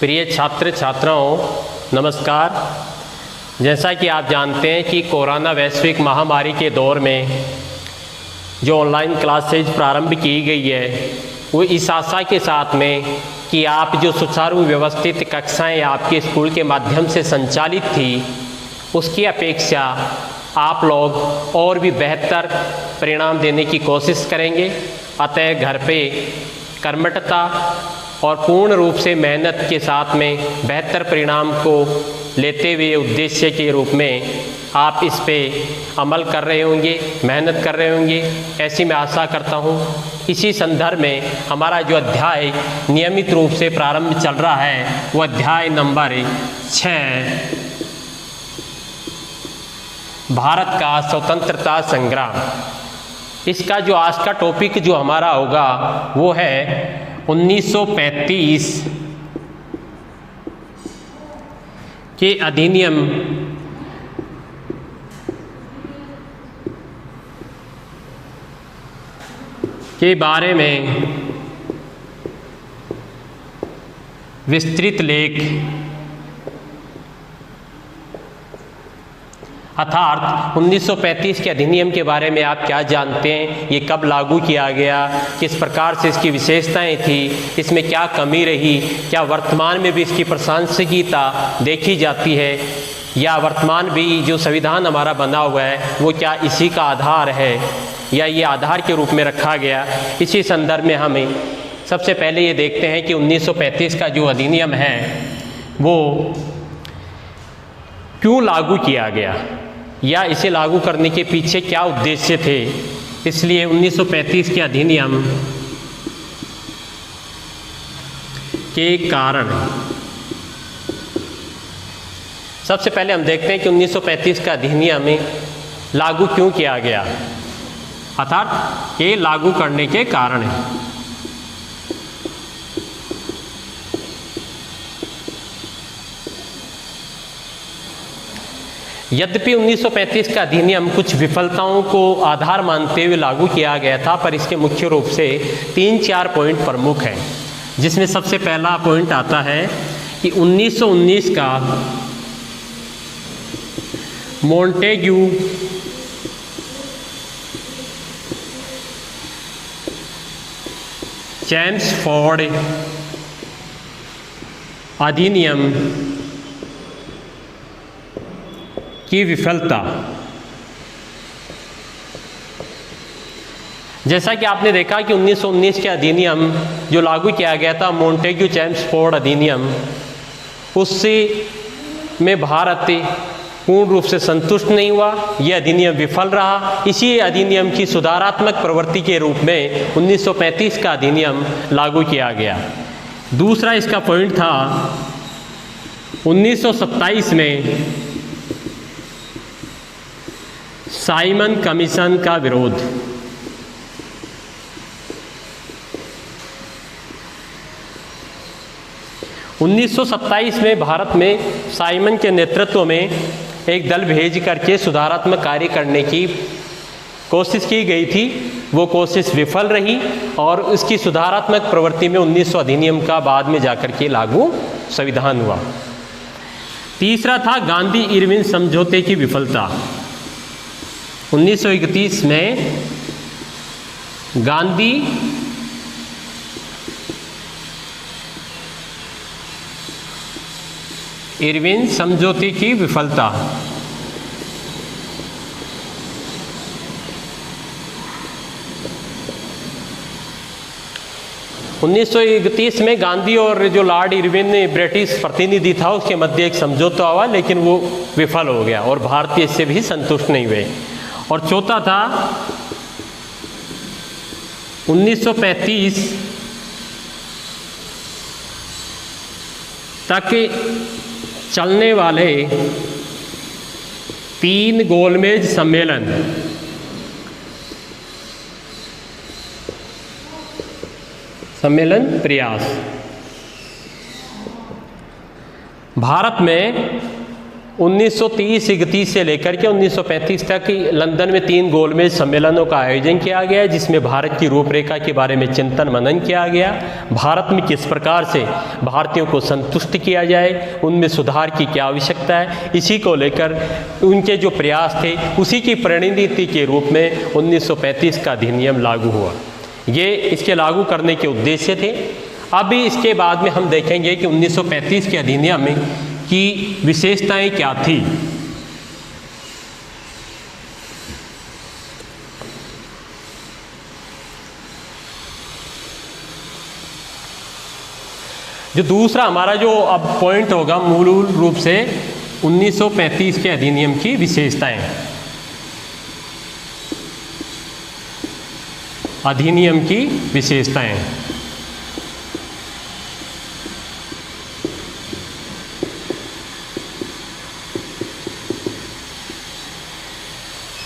प्रिय छात्र छात्राओं, नमस्कार। जैसा कि आप जानते हैं कि कोरोना वैश्विक महामारी के दौर में जो ऑनलाइन क्लासेज प्रारंभ की गई है वो इस आशा के साथ में कि आप जो सुचारू व्यवस्थित कक्षाएं आपके स्कूल के माध्यम से संचालित थी उसकी अपेक्षा आप लोग और भी बेहतर परिणाम देने की कोशिश करेंगे। अतः घर पे कर्मठता और पूर्ण रूप से मेहनत के साथ में बेहतर परिणाम को लेते हुए उद्देश्य के रूप में आप इस पे अमल कर रहे होंगे, मेहनत कर रहे होंगे, ऐसी मैं आशा करता हूँ। इसी संदर्भ में हमारा जो अध्याय नियमित रूप से प्रारंभ चल रहा है वो अध्याय नंबर 6, भारत का स्वतंत्रता संग्राम। इसका जो आज का टॉपिक जो हमारा होगा वो है 1935 के अधिनियम के बारे में विस्तृत लेख, अर्थात 1935 के अधिनियम के बारे में आप क्या जानते हैं, ये कब लागू किया गया, किस प्रकार से इसकी विशेषताएं थी, इसमें क्या कमी रही, क्या वर्तमान में भी इसकी प्रासंगिकता देखी जाती है, या वर्तमान भी जो संविधान हमारा बना हुआ है वो क्या इसी का आधार है या ये आधार के रूप में रखा गया। इसी संदर्भ में हमें सबसे पहले ये देखते हैं कि 1935 का जो अधिनियम है वो क्यों लागू किया गया या इसे लागू करने के पीछे क्या उद्देश्य थे। इसलिए 1935 के अधिनियम के कारण सबसे पहले हम देखते हैं कि 1935 का अधिनियम लागू क्यों किया गया, अर्थात ये लागू करने के कारण है। यद्यपि 1935 का अधिनियम कुछ विफलताओं को आधार मानते हुए लागू किया गया था, पर इसके मुख्य रूप से 3-4 पॉइंट प्रमुख हैं, जिसमें सबसे पहला पॉइंट आता है कि 1919 का मॉन्टेग्यू चैम्सफोर्ड अधिनियम की विफलता। जैसा कि आपने देखा कि 1919 के अधिनियम जो लागू किया गया था मॉन्टेग्यू चैम्सफोर्ड अधिनियम, उससे में भारत पूर्ण रूप से संतुष्ट नहीं हुआ, यह अधिनियम विफल रहा। इसी अधिनियम की सुधारात्मक प्रवृत्ति के रूप में 1935 का अधिनियम लागू किया गया। दूसरा इसका पॉइंट था 1927 में साइमन कमीशन का विरोध। उन्नीस में भारत में साइमन के नेतृत्व में एक दल भेज करके सुधारात्मक कार्य करने की कोशिश की गई थी। वो कोशिश विफल रही और उसकी सुधारात्मक प्रवृत्ति में 1900 अधिनियम का बाद में जाकर के लागू संविधान हुआ। तीसरा था गांधी इरविन समझौते की विफलता। 1931 में गांधी इरविन समझौते की विफलता। उन्नीस सौ 31 में गांधी और जो लॉर्ड इरविन ब्रिटिश प्रतिनिधि था उसके मध्य एक समझौता हुआ, लेकिन वो विफल हो गया और भारतीय इससे भी संतुष्ट नहीं हुए। और चौथा था 1935 तक चलने वाले 3 गोलमेज सम्मेलन। प्रयास। भारत में 1930-31 से लेकर के 1935 तक लंदन में 3 गोलमेज सम्मेलनों का आयोजन किया गया, जिसमें भारत की रूपरेखा के बारे में चिंतन मनन किया गया। भारत में किस प्रकार से भारतीयों को संतुष्ट किया जाए, उनमें सुधार की क्या आवश्यकता है, इसी को लेकर उनके जो प्रयास थे उसी की परिणति के रूप में 1935 का अधिनियम लागू हुआ। ये इसके लागू करने के उद्देश्य थे। अभी इसके बाद में हम देखेंगे कि 1935 के अधिनियम में की विशेषताएं क्या थी। जो दूसरा हमारा जो अब पॉइंट होगा मूल रूप से 1935 के अधिनियम की विशेषताएं। अधिनियम की विशेषताएं।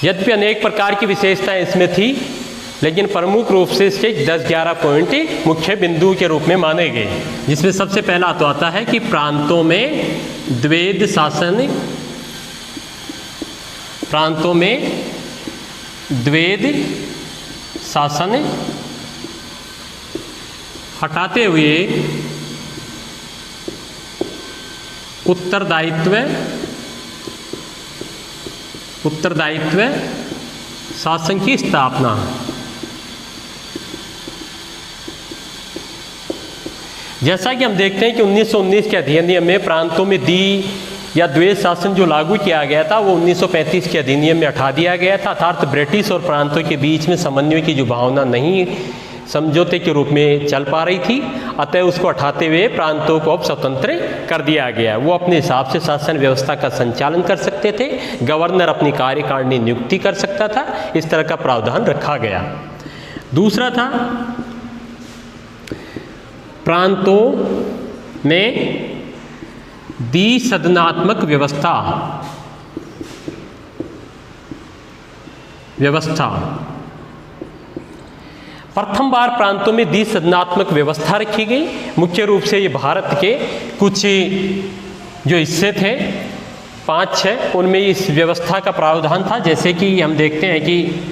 यद्यपि अनेक प्रकार की विशेषताएं इसमें थी, लेकिन प्रमुख रूप से इसके 10-11 पॉइंट मुख्य बिंदु के रूप में माने गए, जिसमें सबसे पहला तो आता है कि प्रांतों में द्वैध शासन, प्रांतों में द्वैध शासन हटाते हुए उत्तरदायित्व शासन की स्थापना। जैसा कि हम देखते हैं कि 1919 के अधिनियम में प्रांतों में या द्वैध शासन जो लागू किया गया था वो 1935 के अधिनियम में हटा दिया गया था, अर्थात ब्रिटिश और प्रांतों के बीच में समन्वय की जो भावना नहीं समझौते के रूप में चल पा रही थी, अतः उसको हटाते हुए प्रांतों को अब स्वतंत्र कर दिया गया। वो अपने हिसाब से शासन व्यवस्था का संचालन कर सकते थे, गवर्नर अपनी कार्यकारिणी नियुक्ति कर सकता था, इस तरह का प्रावधान रखा गया। दूसरा था प्रांतों में द्विसदनात्मक व्यवस्था। प्रथम बार प्रांतों में द्विसदनात्मक व्यवस्था रखी गई। मुख्य रूप से ये भारत के कुछ जो हिस्से थे 5-6 उनमें इस व्यवस्था का प्रावधान था। जैसे कि हम देखते हैं कि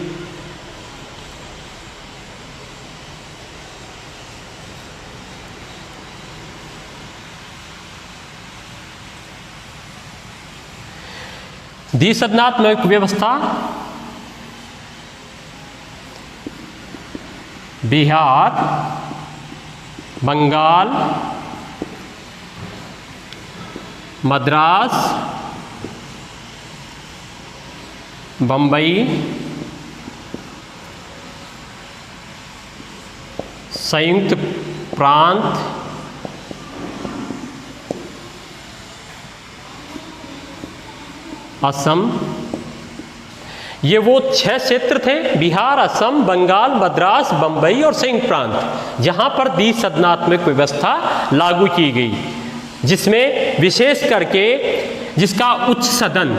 द्विसदनात्मक व्यवस्था बिहार, बंगाल, मद्रास, बम्बई, संयुक्त प्रांत, असम, ये वो 6 क्षेत्र थे, बिहार, असम, बंगाल, मद्रास, बंबई और संयुक्त प्रांत, जहां पर द्विसदनात्मक व्यवस्था लागू की गई, जिसमें विशेष करके जिसका उच्च सदन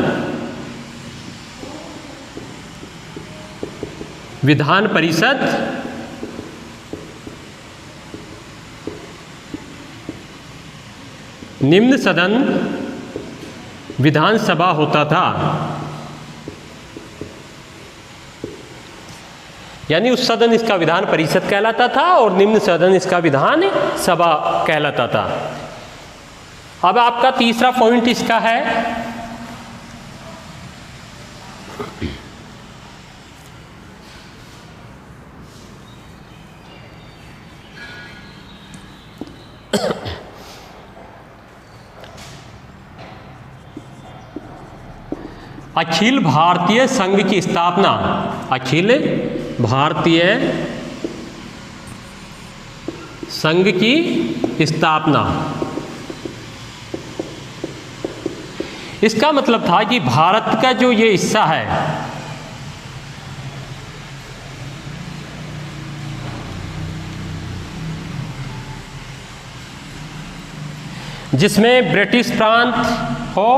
विधान परिषद, निम्न सदन विधानसभा होता था। यानी उस सदन इसका विधान परिषद कहलाता था और निम्न सदन इसका विधान सभा कहलाता था। अब आपका तीसरा पॉइंट इसका है अखिल भारतीय संघ की स्थापना। अखिल भारतीय संघ की स्थापना। इसका मतलब था कि भारत का जो ये हिस्सा है, जिसमें ब्रिटिश प्रांत हो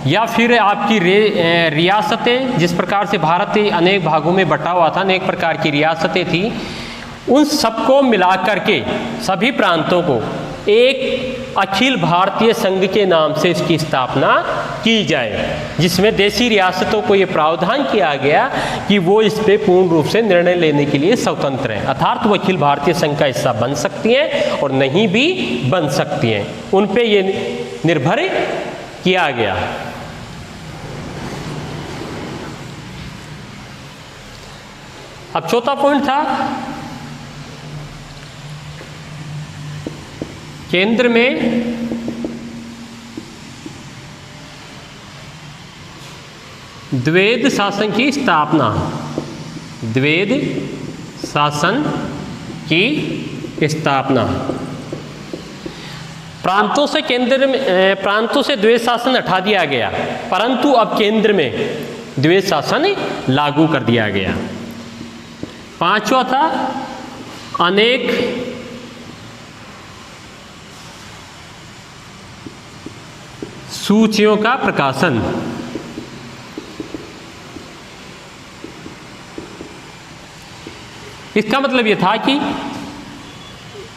या फिर आपकी रियासतें, जिस प्रकार से भारत अनेक भागों में बटा हुआ था, अनेक प्रकार की रियासतें थी, उन सबको मिलाकर के सभी प्रांतों को एक अखिल भारतीय संघ के नाम से इसकी स्थापना की जाए, जिसमें देशी रियासतों को ये प्रावधान किया गया कि वो इस पे पूर्ण रूप से निर्णय लेने के लिए स्वतंत्र हैं, अर्थात वो अखिल भारतीय संघ का हिस्सा बन सकती हैं और नहीं भी बन सकती हैं, उन पे ये निर्भर किया गया। अब चौथा पॉइंट था केंद्र में द्वैध शासन की स्थापना, द्वैध शासन की स्थापना। प्रांतों से केंद्र में प्रांतों से द्वैध शासन हटा दिया गया, परंतु अब केंद्र में द्वैध शासन लागू कर दिया गया। पांचवा था अनेक सूचियों का प्रकाशन। इसका मतलब यह था कि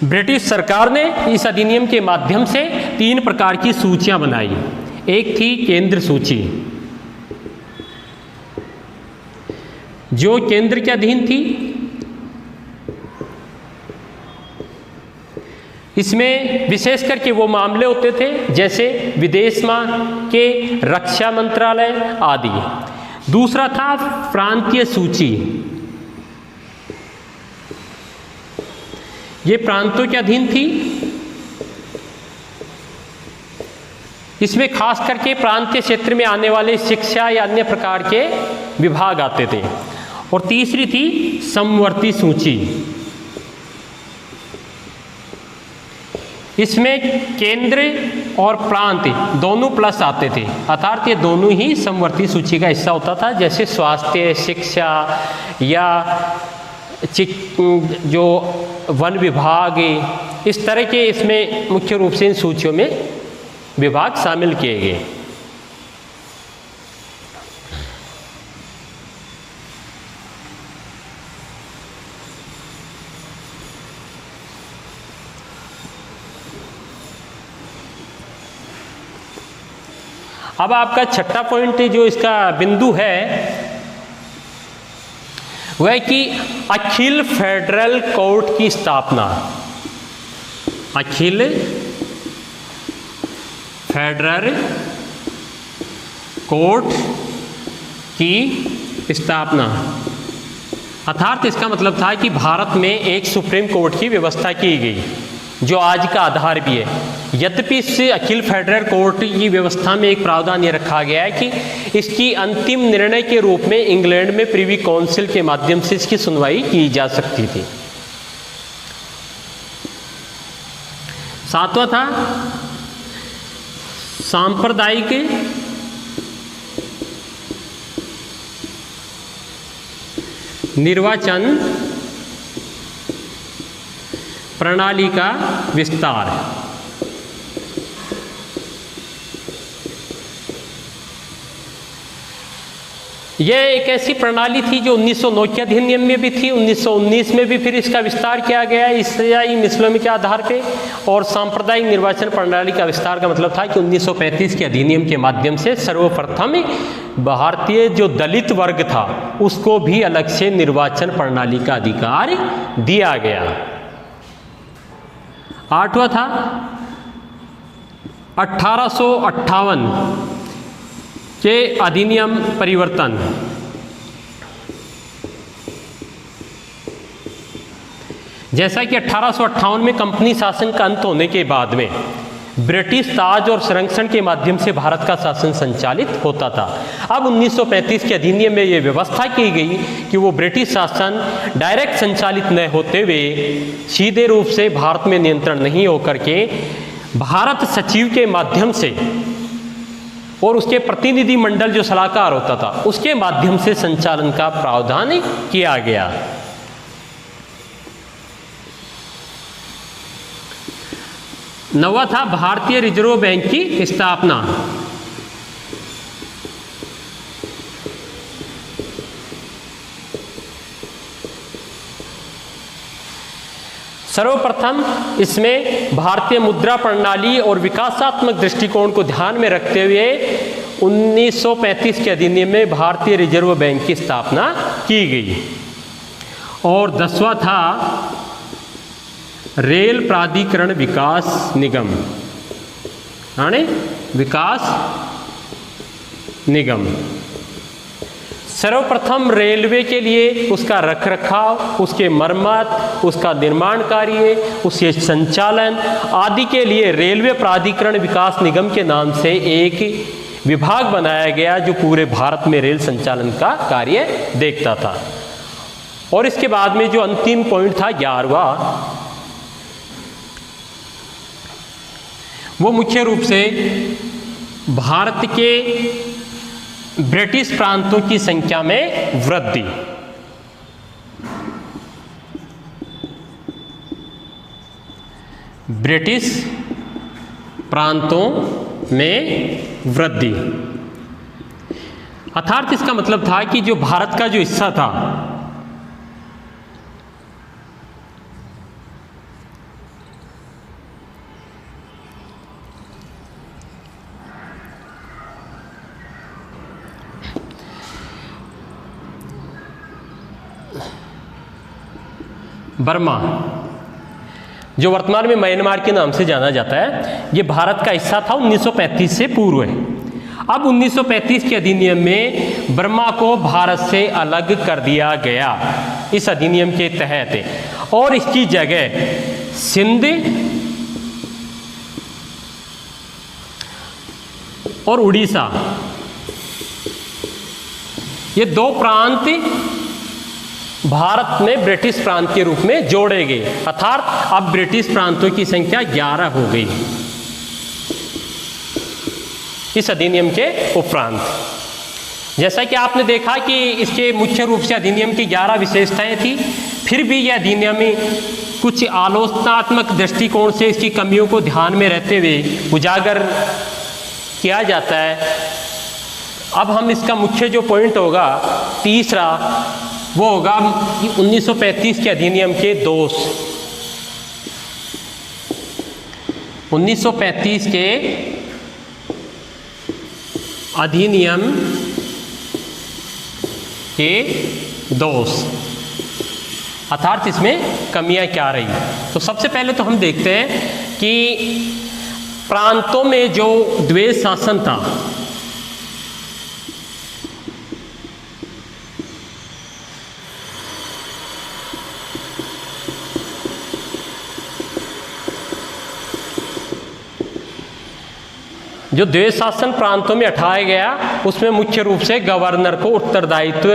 ब्रिटिश सरकार ने इस अधिनियम के माध्यम से 3 प्रकार की सूचियां बनाई। एक थी केंद्र सूची, जो केंद्र के अधीन थी। इसमें विशेष करके वो मामले होते थे जैसे विदेश के रक्षा मंत्रालय आदि। दूसरा था प्रांतीय सूची, ये प्रांतों के अधीन थी। इसमें खास करके प्रांतीय क्षेत्र में आने वाले शिक्षा या अन्य प्रकार के विभाग आते थे। और तीसरी थी समवर्ती सूची, इसमें केंद्र और प्रांत दोनों प्लस आते थे, अर्थात ये दोनों ही समवर्ती सूची का हिस्सा होता था। जैसे स्वास्थ्य, शिक्षा या जो वन विभाग, इस तरह के इसमें मुख्य रूप से इन सूचियों में विभाग शामिल किए गए। अब आपका छठा पॉइंट जो इसका बिंदु है वह कि अखिल फेडरल कोर्ट की स्थापना। अखिल फेडरल कोर्ट की स्थापना, अर्थात इसका मतलब था कि भारत में एक सुप्रीम कोर्ट की व्यवस्था की गई, जो आज का आधार भी है। यद्यपि इससे अखिल फेडरल कोर्ट की व्यवस्था में एक प्रावधान ये रखा गया है कि इसकी अंतिम निर्णय के रूप में इंग्लैंड में प्रिवी काउंसिल के माध्यम से इसकी सुनवाई की जा सकती थी। सातवां था सांप्रदायिक निर्वाचन प्रणाली का विस्तार। यह एक ऐसी प्रणाली थी जो 1909 के अधिनियम में भी थी, 1919 में भी फिर इसका विस्तार किया गया ईसाई मिसलों के आधार पे। और सांप्रदायिक निर्वाचन प्रणाली का विस्तार का मतलब था कि 1935 के अधिनियम के माध्यम से सर्वप्रथम भारतीय जो दलित वर्ग था उसको भी अलग से निर्वाचन प्रणाली का अधिकार दिया गया। आठवां था 1858 के अधिनियम परिवर्तन। जैसा कि 1858 में कंपनी शासन का अंत होने के बाद में ब्रिटिश ताज और संरक्षण के माध्यम से भारत का शासन संचालित होता था। अब 1935 के अधिनियम में ये व्यवस्था की गई कि वो ब्रिटिश शासन डायरेक्ट संचालित न होते हुए सीधे रूप से भारत में नियंत्रण नहीं होकर के भारत सचिव के माध्यम से और उसके प्रतिनिधि मंडल जो सलाहकार होता था उसके माध्यम से संचालन का प्रावधान किया गया। नवा था भारतीय रिजर्व बैंक की स्थापना। सर्वप्रथम इसमें भारतीय मुद्रा प्रणाली और विकासात्मक दृष्टिकोण को ध्यान में रखते हुए 1935 के अधिनियम में भारतीय रिजर्व बैंक की स्थापना की गई। और 10वां था रेल प्राधिकरण विकास निगम, यानी विकास निगम। सर्वप्रथम रेलवे के लिए उसका रखरखाव, उसके मरम्मत, उसका निर्माण कार्य, उसके संचालन आदि के लिए रेलवे प्राधिकरण विकास निगम के नाम से एक विभाग बनाया गया जो पूरे भारत में रेल संचालन का कार्य देखता था। और इसके बाद में जो अंतिम पॉइंट था 11वां, वो मुख्य रूप से भारत के ब्रिटिश प्रांतों की संख्या में वृद्धि। ब्रिटिश प्रांतों में वृद्धि अर्थात इसका मतलब था कि जो भारत का जो हिस्सा था बर्मा, जो वर्तमान में म्यांमार के नाम से जाना जाता है, ये भारत का हिस्सा था 1935 से पूर्व। अब 1935 के अधिनियम में बर्मा को भारत से अलग कर दिया गया इस अधिनियम के तहत, और इसकी जगह सिंध और उड़ीसा, ये दो प्रांत भारत में ब्रिटिश प्रांत के रूप में जोड़े गए, अर्थात अब ब्रिटिश प्रांतों की संख्या 11 हो गई इस अधिनियम के उपरांत। जैसा कि आपने देखा कि इसके मुख्य रूप से अधिनियम की 11 विशेषताएं थी, फिर भी यह अधिनियम कुछ आलोचनात्मक दृष्टिकोण से इसकी कमियों को ध्यान में रहते हुए उजागर किया जाता है। अब हम इसका मुख्य जो पॉइंट होगा तीसरा, वो होगा 1935 के अधिनियम के दोष। 1935 के अधिनियम के दोष अर्थात इसमें कमियां क्या रही। तो सबसे पहले तो हम देखते हैं कि प्रांतों में जो द्वैध शासन था, जो द्वैध शासन प्रांतों में हटाया गया, उसमें मुख्य रूप से गवर्नर को उत्तरदायित्व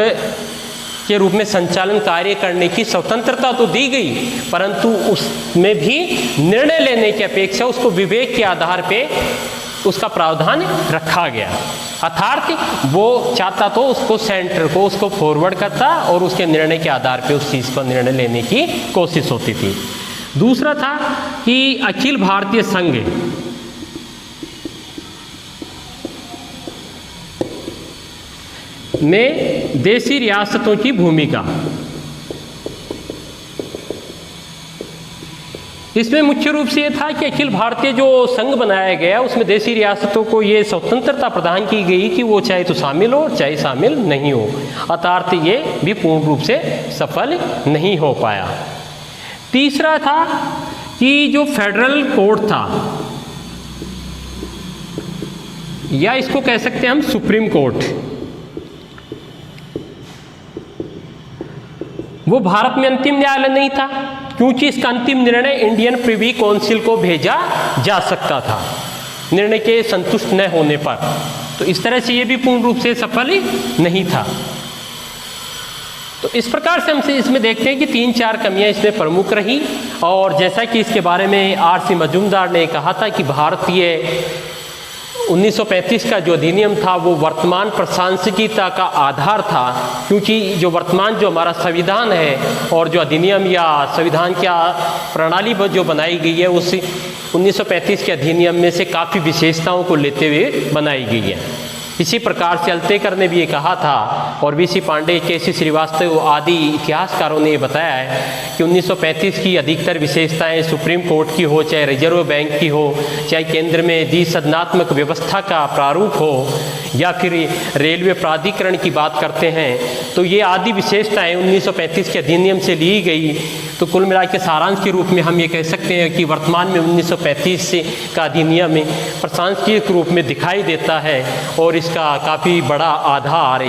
के रूप में संचालन कार्य करने की स्वतंत्रता तो दी गई, परंतु उसमें भी निर्णय लेने की अपेक्षा उसको विवेक के आधार पे उसका प्रावधान रखा गया। अर्थात वो चाहता तो उसको सेंटर को उसको फॉरवर्ड करता और उसके निर्णय के आधार पे उस चीज़ पर निर्णय लेने की कोशिश होती थी। दूसरा था कि अखिल भारतीय संघ में देशी रियासतों की भूमिका, इसमें मुख्य रूप से ये था कि अखिल भारतीय जो संघ बनाया गया उसमें देशी रियासतों को ये स्वतंत्रता प्रदान की गई कि वो चाहे तो शामिल हो चाहे शामिल नहीं हो, अर्थात ये भी पूर्ण रूप से सफल नहीं हो पाया। तीसरा था कि जो फेडरल कोर्ट था, या इसको कह सकते हैं हम सुप्रीम कोर्ट, वो भारत में अंतिम न्यायालय नहीं था, क्योंकि इसका अंतिम निर्णय इंडियन प्रिवी काउंसिल को भेजा जा सकता था निर्णय के संतुष्ट न होने पर। तो इस तरह से ये भी पूर्ण रूप से सफल नहीं था। तो इस प्रकार से हम इसमें देखते हैं कि 3-4 कमियां इसमें प्रमुख रही। और जैसा कि इसके बारे में आर.सी. मजूमदार ने कहा था कि भारतीय 1935 का जो अधिनियम था वो वर्तमान प्रशासकीयता का आधार था, क्योंकि जो वर्तमान जो हमारा संविधान है और जो अधिनियम या संविधान की प्रणाली जो बनाई गई है उस 1935 के अधिनियम में से काफ़ी विशेषताओं को लेते हुए बनाई गई है। इसी प्रकार से अल्तेकर ने भी ये कहा था और वीसी पांडे, केसी श्रीवास्तव आदि इतिहासकारों ने ये बताया है कि 1935 की अधिकतर विशेषताएं सुप्रीम कोर्ट की हो, चाहे रिजर्व बैंक की हो, चाहे केंद्र में द्विसदनात्मक व्यवस्था का प्रारूप हो या फिर रेलवे प्राधिकरण की बात करते हैं, तो ये आदि विशेषताएं 1935 के अधिनियम से ली गई। तो कुल मिला के सारांश के रूप में हम ये कह सकते हैं कि वर्तमान में 1935 से का अधिनियम प्रशासनिक रूप में दिखाई देता है और इसका काफ़ी बड़ा आधार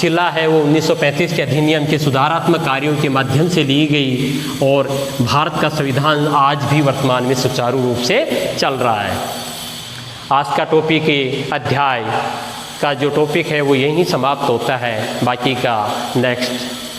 शिला है वो 1935 के अधिनियम के सुधारात्मक कार्यों के माध्यम से ली गई और भारत का संविधान आज भी वर्तमान में सुचारू रूप से चल रहा है। आज का टॉपिक अध्याय का जो टॉपिक है वो यहीं समाप्त होता है, बाकी का नेक्स्ट